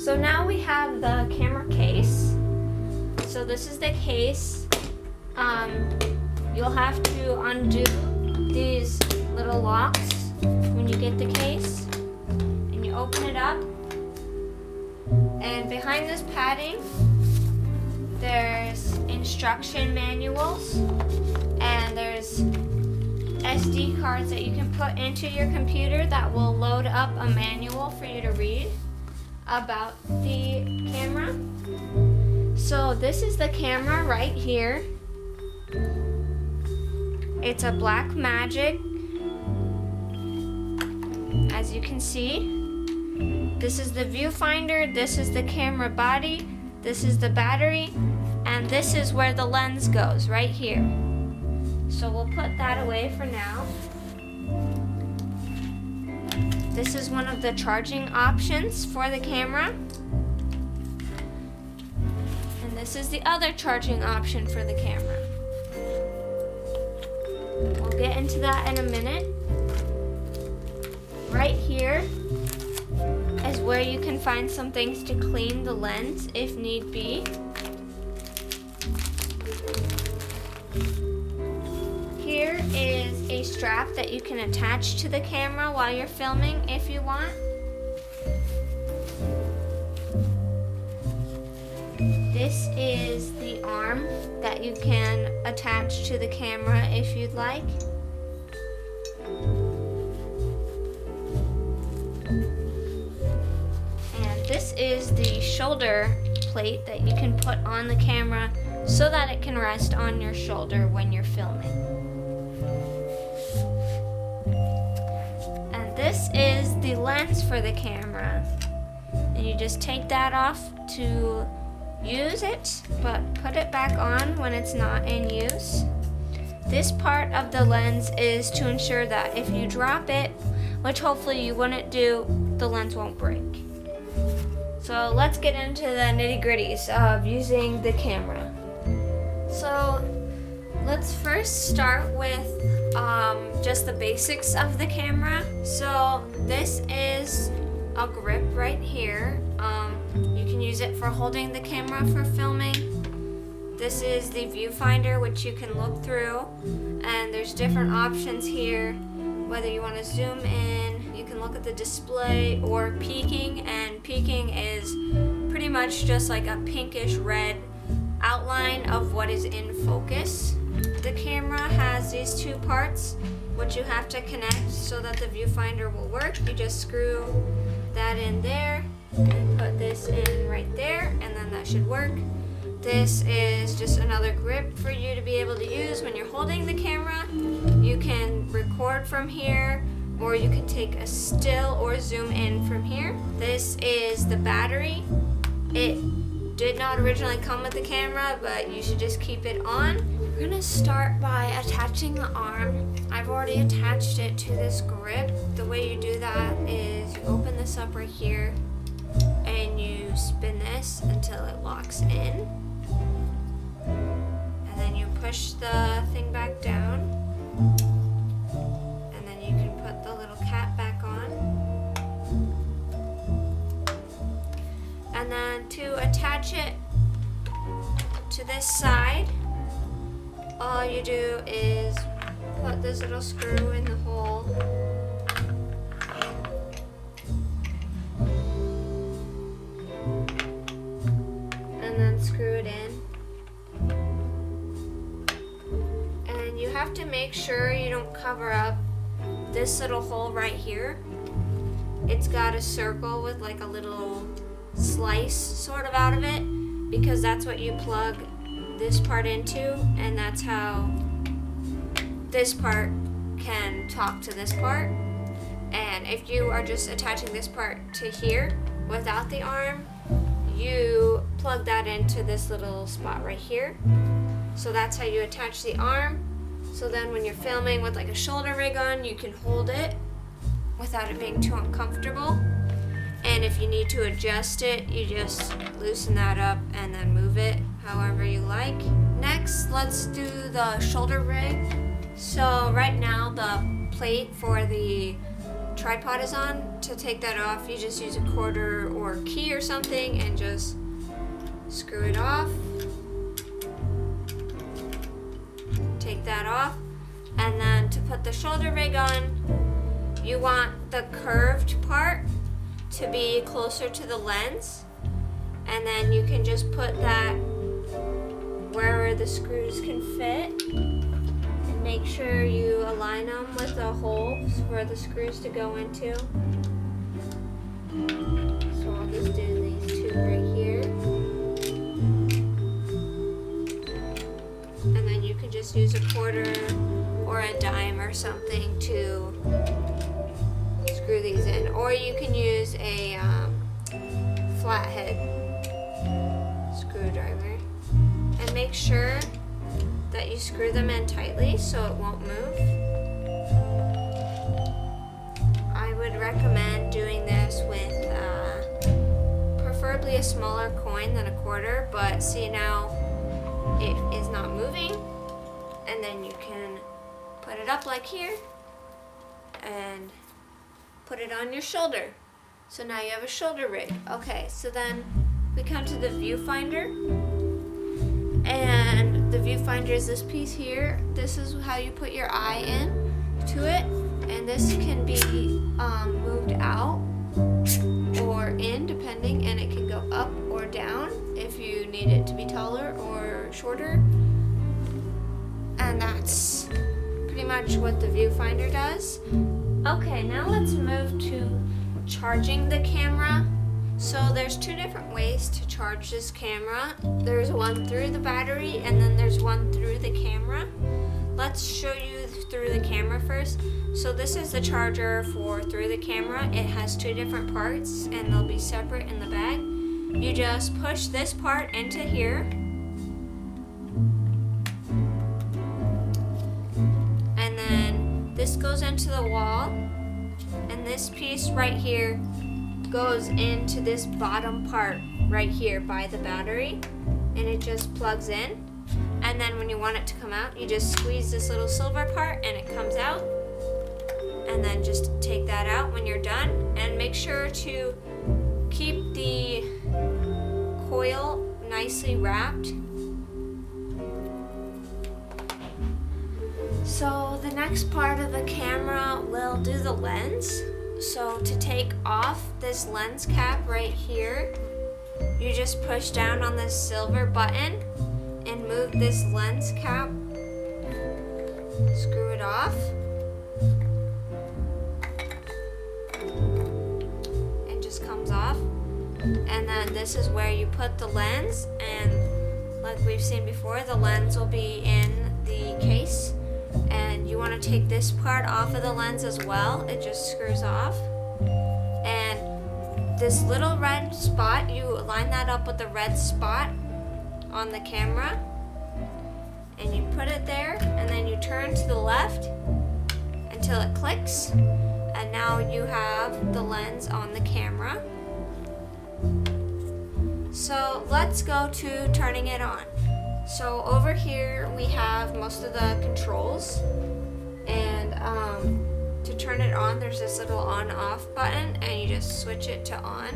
So now we have the camera case. So this is the case. You'll have to undo these little locks when you get the case. And you open it up. And behind this padding, there's instruction manuals. And there's SD cards that you can put into your computer that will load up a manual for you to read about the camera. So this is the camera right here. It's a Blackmagic, as you can see. This is the viewfinder, this is the camera body, this is the battery, and this is where the lens goes, right here. So we'll put that away for now. This is one of the charging options for the camera. And this is the other charging option for the camera. We'll get into that in a minute. Right here is where you can find some things to clean the lens if need be. Here is a strap that you can attach to the camera while you're filming if you want. This is the arm that you can attach to the camera if you'd like. And this is the shoulder plate that you can put on the camera so that it can rest on your shoulder when you're filming. And this is the lens for the camera. And you just take that off to use it, but put it back on when it's not in use. This part of the lens is to ensure that if you drop it, which hopefully you wouldn't do, the lens won't break. So let's get into the nitty-gritties of using the camera. So let's first start with just the basics of the camera. So this is a grip right here. You can use it for holding the camera for filming. This is the viewfinder, which you can look through, and there's different options here. Whether you want to zoom in, you can look at the display, or peeking, and peeking is pretty much just like a pinkish red outline of what is in focus. The camera has these two parts which you have to connect so that the viewfinder will work. You just screw that in there and put this in right there, and then that should work. This is just another grip for you to be able to use when you're holding the camera. You can record from here, or you can take a still or zoom in from here. This is the battery. It did not originally come with the camera, but you should just keep it on. We're gonna start by attaching the arm. I've already attached it to this grip. The way you do that is you open this up right here and you spin this until it locks in. And then you push the thing back down. And then you can put the little cap back on. And then to attach it to this side, all you do is put this little screw in the hole. And then screw it in. And you have to make sure you don't cover up this little hole right here. It's got a circle with like a little slice sort of out of it, because that's what you plug this part into, and that's how this part can talk to this part. And if you are just attaching this part to here without the arm, you plug that into this little spot right here. So that's how you attach the arm. So then when you're filming with like a shoulder rig on, you can hold it without it being too uncomfortable. And if you need to adjust it, you just loosen that up and then move it however you like. Next, let's do the shoulder rig. So right now the plate for the tripod is on. To take that off, you just use a quarter or key or something and just screw it off. Take that off. And then to put the shoulder rig on, you want the curved part to be closer to the lens. And then you can just put that wherever the screws can fit. And make sure you align them with the holes for the screws to go into. So I'll just do these two right here. And then you can just use a quarter or a dime or something to screw these in. Or you can use a flathead screwdriver. And make sure that you screw them in tightly so it won't move. I would recommend doing this with preferably a smaller coin than a quarter, but see now it is not moving. And then you can put it up like here and put it on your shoulder. So now you have a shoulder rig. Okay, so then we come to the viewfinder. And the viewfinder is this piece here. This is how you put your eye in to it. And this can be moved out or in depending, and it can go up or down if you need it to be taller or shorter. And that's pretty much what the viewfinder does. Okay, now let's move to charging the camera. So there's two different ways to charge this camera. There's one through the battery and then there's one through the camera. Let's show you through the camera first. So this is the charger for through the camera. It has two different parts and they'll be separate in the bag. You just push this part into here. And then this goes into the wall. And this piece right here goes into this bottom part right here by the battery, and it just plugs in. And then when you want it to come out, you just squeeze this little silver part and it comes out. And then just take that out when you're done, and make sure to keep the coil nicely wrapped. So the next part of the camera will do the lens. So to take off this lens cap right here, you just push down on this silver button and move this lens cap. Screw it off. It just comes off. And then this is where you put the lens, and like we've seen before, the lens will be in the case. And you want to take this part off of the lens as well. It just screws off. And this little red spot, you line that up with the red spot on the camera. And you put it there, and then you turn to the left until it clicks. And now you have the lens on the camera. So let's go to turning it on. So over here we have most of the controls, and to turn it on there's this little on-off button, and you just switch it to on.